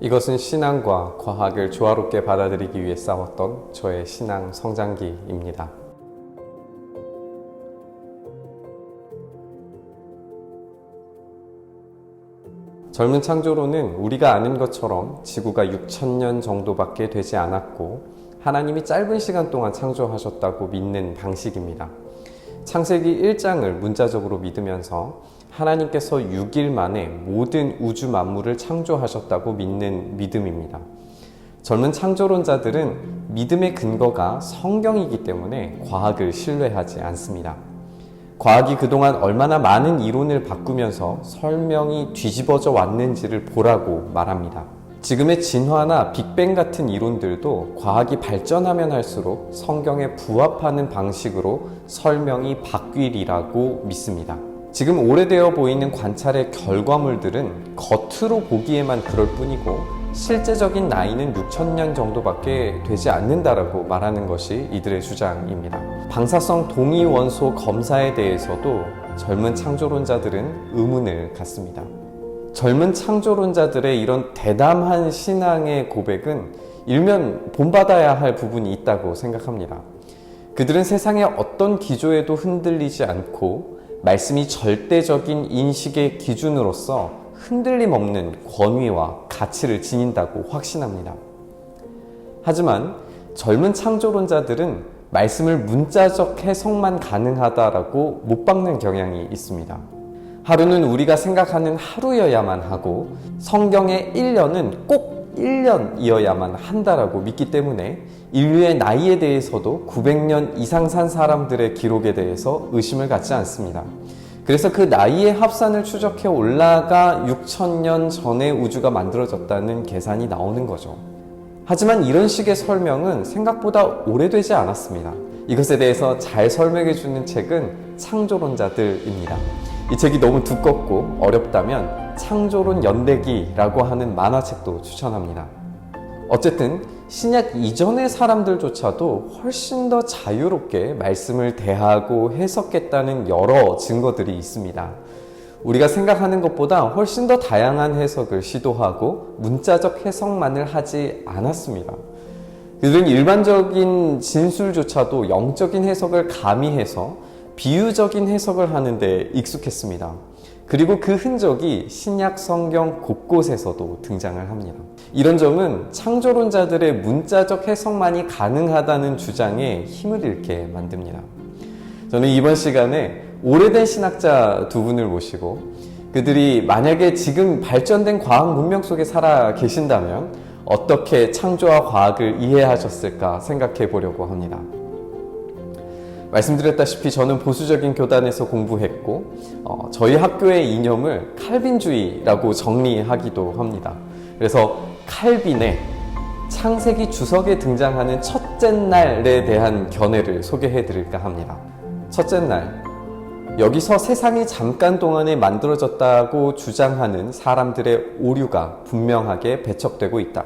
이것은 신앙과 과학을 조화롭게 받아들이기 위해 싸웠던 저의 신앙 성장기입니다. 젊은 창조론은 우리가 아는 것처럼 지구가 6,000년 정도밖에 되지 않았고 하나님이 짧은 시간 동안 창조하셨다고 믿는 방식입니다. 창세기 1장을 문자적으로 믿으면서 하나님께서 6일 만에 모든 우주 만물을 창조하셨다고 믿는 믿음입니다. 젊은 창조론자들은 믿음의 근거가 성경이기 때문에 과학을 신뢰하지 않습니다. 과학이 그동안 얼마나 많은 이론을 바꾸면서 설명이 뒤집어져 왔는지를 보라고 말합니다. 지금의 진화나 빅뱅 같은 이론들도 과학이 발전하면 할수록 성경에 부합하는 방식으로 설명이 바뀌리라고 믿습니다. 지금 오래되어 보이는 관찰의 결과물들은 겉으로 보기에만 그럴 뿐이고 실제적인 나이는 6,000년 정도밖에 되지 않는다라고 말하는 것이 이들의 주장입니다. 방사성 동위원소 검사에 대해서도 젊은 창조론자들은 의문을 갖습니다. 젊은 창조론자들의 이런 대담한 신앙의 고백은 일면 본받아야 할 부분이 있다고 생각합니다. 그들은 세상의 어떤 기조에도 흔들리지 않고 말씀이 절대적인 인식의 기준으로서 흔들림 없는 권위와 가치를 지닌다고 확신합니다. 하지만 젊은 창조론자들은 말씀을 문자적 해석만 가능하다라고 못 박는 경향이 있습니다. 하루는 우리가 생각하는 하루여야만 하고 성경의 1년은 꼭 1년이어야만 한다라고 믿기 때문에 인류의 나이에 대해서도 900년 이상 산 사람들의 기록에 대해서 의심을 갖지 않습니다. 그래서 그 나이의 합산을 추적해 올라가 6,000년 전에 우주가 만들어졌다는 계산이 나오는 거죠. 하지만 이런 식의 설명은 생각보다 오래되지 않았습니다. 이것에 대해서 잘 설명해주는 책은 창조론자들입니다. 이 책이 너무 두껍고 어렵다면 창조론 연대기라고 하는 만화책도 추천합니다. 어쨌든 신약 이전의 사람들조차도 훨씬 더 자유롭게 말씀을 대하고 해석했다는 여러 증거들이 있습니다. 우리가 생각하는 것보다 훨씬 더 다양한 해석을 시도하고 문자적 해석만을 하지 않았습니다. 그들은 일반적인 진술조차도 영적인 해석을 가미해서 비유적인 해석을 하는데 익숙했습니다. 그리고 그 흔적이 신약 성경 곳곳에서도 등장을 합니다. 이런 점은 창조론자들의 문자적 해석만이 가능하다는 주장에 힘을 잃게 만듭니다. 저는 이번 시간에 오래된 신학자 두 분을 모시고 그들이 만약에 지금 발전된 과학 문명 속에 살아 계신다면 어떻게 창조와 과학을 이해하셨을까 생각해 보려고 합니다. 말씀드렸다시피 저는 보수적인 교단에서 공부했고 저희 학교의 이념을 칼빈주의라고 정리하기도 합니다. 그래서 칼빈의 창세기 주석에 등장하는 첫째 날에 대한 견해를 소개해 드릴까 합니다. 첫째 날, 여기서 세상이 잠깐 동안에 만들어졌다고 주장하는 사람들의 오류가 분명하게 배척되고 있다.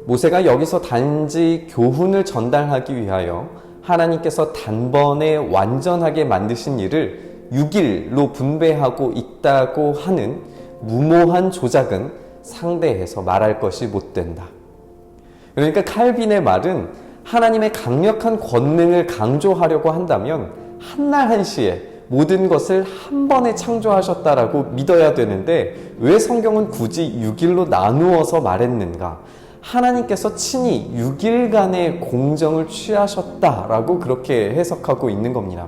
모세가 여기서 단지 교훈을 전달하기 위하여 하나님께서 단번에 완전하게 만드신 일을 6일로 분배하고 있다고 하는 무모한 조작은 상대해서 말할 것이 못 된다. 그러니까 칼빈의 말은 하나님의 강력한 권능을 강조하려고 한다면 한날 한시에 모든 것을 한 번에 창조하셨다라고 믿어야 되는데 왜 성경은 굳이 6일로 나누어서 말했는가? 하나님께서 친히 6일간의 공정을 취하셨다라고 그렇게 해석하고 있는 겁니다.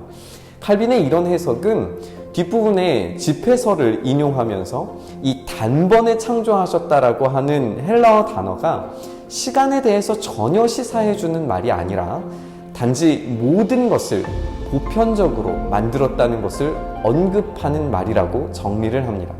칼빈의 이런 해석은 뒷부분에 집회서를 인용하면서 이 단번에 창조하셨다라고 하는 헬라어 단어가 시간에 대해서 전혀 시사해주는 말이 아니라 단지 모든 것을 보편적으로 만들었다는 것을 언급하는 말이라고 정리를 합니다.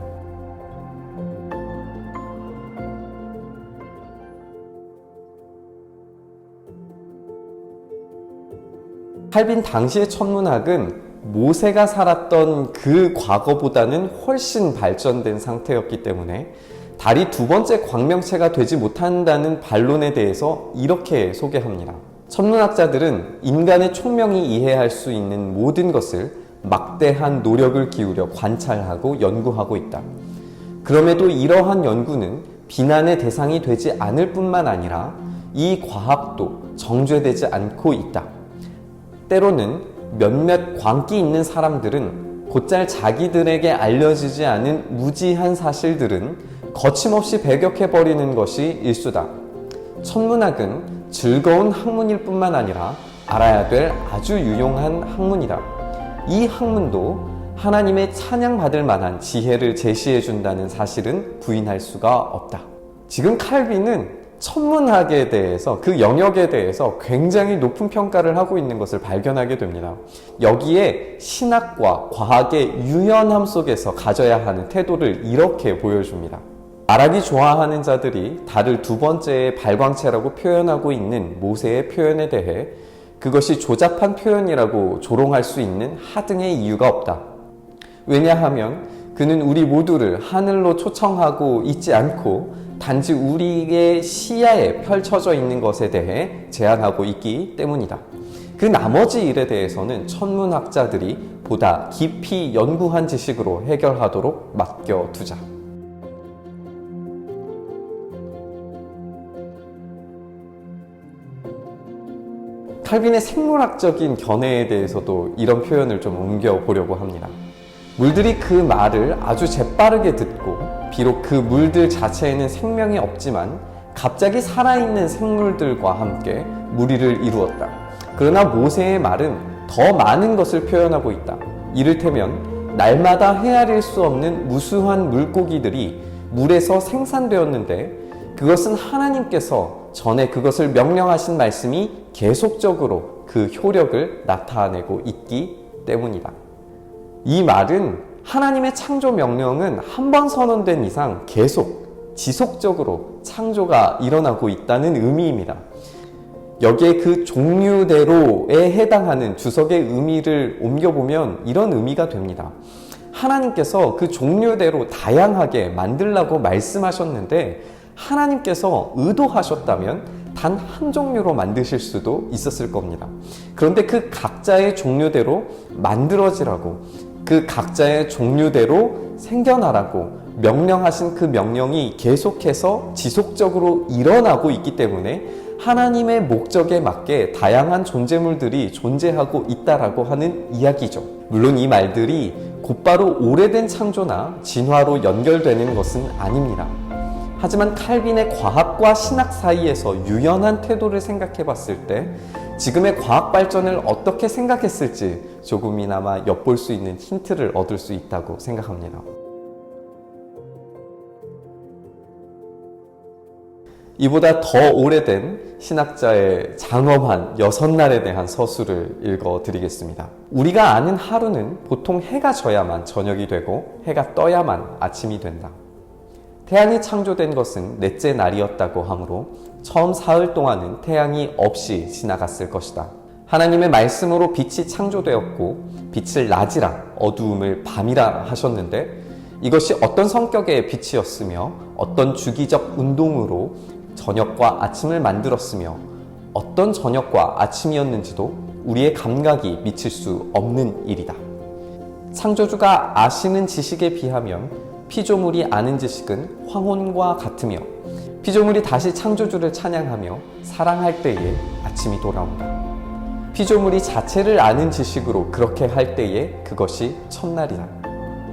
칼빈 당시의 천문학은 모세가 살았던 그 과거보다는 훨씬 발전된 상태였기 때문에 달이 두 번째 광명체가 되지 못한다는 반론에 대해서 이렇게 소개합니다. 천문학자들은 인간의 총명이 이해할 수 있는 모든 것을 막대한 노력을 기울여 관찰하고 연구하고 있다. 그럼에도 이러한 연구는 비난의 대상이 되지 않을 뿐만 아니라 이 과학도 정죄되지 않고 있다. 때로는 몇몇 광기 있는 사람들은 곧잘 자기들에게 알려지지 않은 무지한 사실들은 거침없이 배격해버리는 것이 일수다. 천문학은 즐거운 학문일 뿐만 아니라 알아야 될 아주 유용한 학문이다. 이 학문도 하나님의 찬양받을 만한 지혜를 제시해 준다는 사실은 부인할 수가 없다. 지금 칼빈은 천문학에 대해서, 그 영역에 대해서 굉장히 높은 평가를 하고 있는 것을 발견하게 됩니다. 여기에 신학과 과학의 유연함 속에서 가져야 하는 태도를 이렇게 보여줍니다. 말하기 좋아하는 자들이 달을 두 번째의 발광체라고 표현하고 있는 모세의 표현에 대해 그것이 조잡한 표현이라고 조롱할 수 있는 하등의 이유가 없다. 왜냐하면 그는 우리 모두를 하늘로 초청하고 있지 않고 단지 우리의 시야에 펼쳐져 있는 것에 대해 제안하고 있기 때문이다. 그 나머지 일에 대해서는 천문학자들이 보다 깊이 연구한 지식으로 해결하도록 맡겨두자. 칼빈의 생물학적인 견해에 대해서도 이런 표현을 좀 옮겨보려고 합니다. 물들이 그 말을 아주 재빠르게 듣고 비록 그 물들 자체에는 생명이 없지만 갑자기 살아있는 생물들과 함께 무리를 이루었다. 그러나 모세의 말은 더 많은 것을 표현하고 있다. 이를테면 날마다 헤아릴 수 없는 무수한 물고기들이 물에서 생산되었는데 그것은 하나님께서 전에 그것을 명령하신 말씀이 계속적으로 그 효력을 나타내고 있기 때문이다. 이 말은 하나님의 창조 명령은 한 번 선언된 이상 계속 지속적으로 창조가 일어나고 있다는 의미입니다. 여기에 그 종류대로에 해당하는 주석의 의미를 옮겨보면 이런 의미가 됩니다. 하나님께서 그 종류대로 다양하게 만들라고 말씀하셨는데 하나님께서 의도하셨다면 단 한 종류로 만드실 수도 있었을 겁니다. 그런데 그 각자의 종류대로 만들어지라고, 그 각자의 종류대로 생겨나라고 명령하신 그 명령이 계속해서 지속적으로 일어나고 있기 때문에 하나님의 목적에 맞게 다양한 존재물들이 존재하고 있다라고 하는 이야기죠. 물론 이 말들이 곧바로 오래된 창조나 진화로 연결되는 것은 아닙니다. 하지만 칼빈의 과학과 신학 사이에서 유연한 태도를 생각해 봤을 때 지금의 과학 발전을 어떻게 생각했을지 조금이나마 엿볼 수 있는 힌트를 얻을 수 있다고 생각합니다. 이보다 더 오래된 신학자의 장엄한 6날에 대한 서술을 읽어드리겠습니다. 우리가 아는 하루는 보통 해가 져야만 저녁이 되고 해가 떠야만 아침이 된다. 태양이 창조된 것은 넷째 날이었다고 하므로 처음 사흘 동안은 태양이 없이 지나갔을 것이다. 하나님의 말씀으로 빛이 창조되었고 빛을 낮이라 어두움을 밤이라 하셨는데 이것이 어떤 성격의 빛이었으며 어떤 주기적 운동으로 저녁과 아침을 만들었으며 어떤 저녁과 아침이었는지도 우리의 감각이 미칠 수 없는 일이다. 창조주가 아시는 지식에 비하면 피조물이 아는 지식은 황혼과 같으며 피조물이 다시 창조주를 찬양하며 사랑할 때에 아침이 돌아온다. 피조물이 자체를 아는 지식으로 그렇게 할 때에 그것이 첫날이다.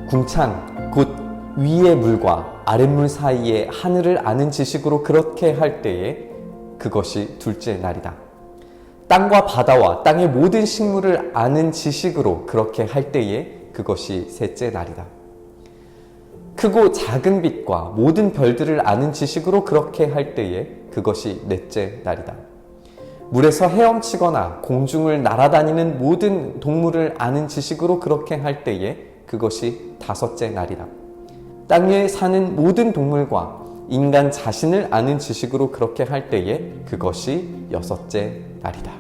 궁창 곧 위의 물과 아랫물 사이의 하늘을 아는 지식으로 그렇게 할 때에 그것이 둘째 날이다. 땅과 바다와 땅의 모든 식물을 아는 지식으로 그렇게 할 때에 그것이 셋째 날이다. 크고 작은 빛과 모든 별들을 아는 지식으로 그렇게 할 때에 그것이 넷째 날이다. 물에서 헤엄치거나 공중을 날아다니는 모든 동물을 아는 지식으로 그렇게 할 때에 그것이 다섯째 날이다. 땅 위에 사는 모든 동물과 인간 자신을 아는 지식으로 그렇게 할 때에 그것이 여섯째 날이다.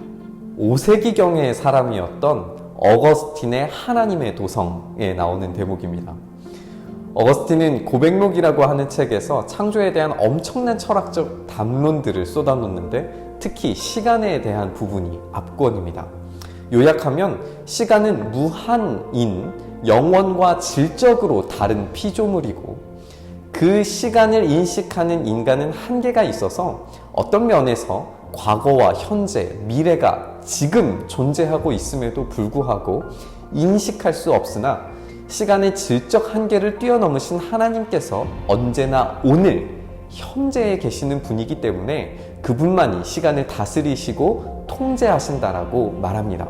5세기경의 사람이었던 어거스틴의 하나님의 도성에 나오는 대목입니다. 어거스틴은 고백록이라고 하는 책에서 창조에 대한 엄청난 철학적 담론들을 쏟아놓는데 특히 시간에 대한 부분이 압권입니다. 요약하면 시간은 무한인 영원과 질적으로 다른 피조물이고 그 시간을 인식하는 인간은 한계가 있어서 어떤 면에서 과거와 현재, 미래가 지금 존재하고 있음에도 불구하고 인식할 수 없으나 시간의 질적 한계를 뛰어넘으신 하나님께서 언제나 오늘, 현재에 계시는 분이기 때문에 그분만이 시간을 다스리시고 통제하신다라고 말합니다.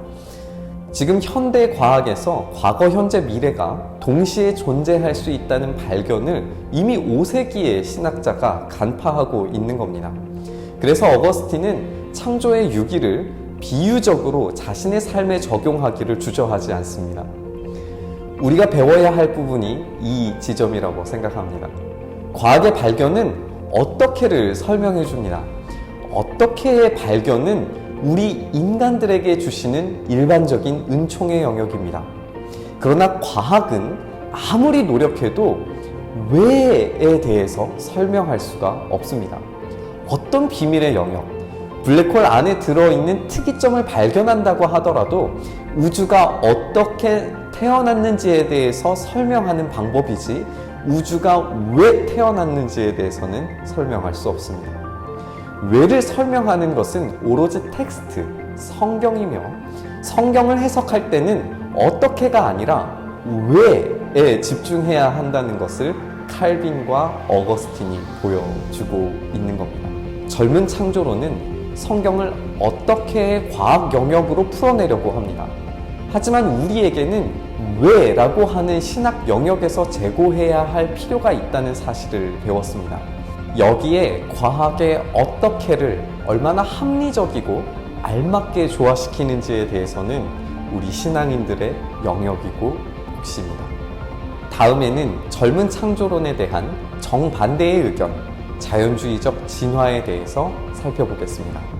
지금 현대 과학에서 과거, 현재, 미래가 동시에 존재할 수 있다는 발견을 이미 5세기의 신학자가 간파하고 있는 겁니다. 그래서 어거스틴은 창조의 유기를 비유적으로 자신의 삶에 적용하기를 주저하지 않습니다. 우리가 배워야 할 부분이 이 지점이라고 생각합니다. 과학의 발견은 어떻게를 설명해 줍니다. 어떻게의 발견은 우리 인간들에게 주시는 일반적인 은총의 영역입니다. 그러나 과학은 아무리 노력해도 왜에 대해서 설명할 수가 없습니다. 어떤 비밀의 영역, 블랙홀 안에 들어있는 특이점을 발견한다고 하더라도 우주가 어떻게 태어났는지에 대해서 설명하는 방법이지 우주가 왜 태어났는지에 대해서는 설명할 수 없습니다. 왜를 설명하는 것은 오로지 텍스트, 성경이며 성경을 해석할 때는 어떻게가 아니라 왜에 집중해야 한다는 것을 칼빈과 어거스틴이 보여주고 있는 겁니다. 젊은 창조론은 성경을 어떻게의 과학 영역으로 풀어내려고 합니다. 하지만 우리에게는 왜라고 하는 신학 영역에서 제고해야 할 필요가 있다는 사실을 배웠습니다. 여기에 과학의 어떻게를 얼마나 합리적이고 알맞게 조화시키는지에 대해서는 우리 신앙인들의 영역이고 몫입니다. 다음에는 젊은 창조론에 대한 정반대의 의견, 자연주의적 진화에 대해서 살펴보겠습니다.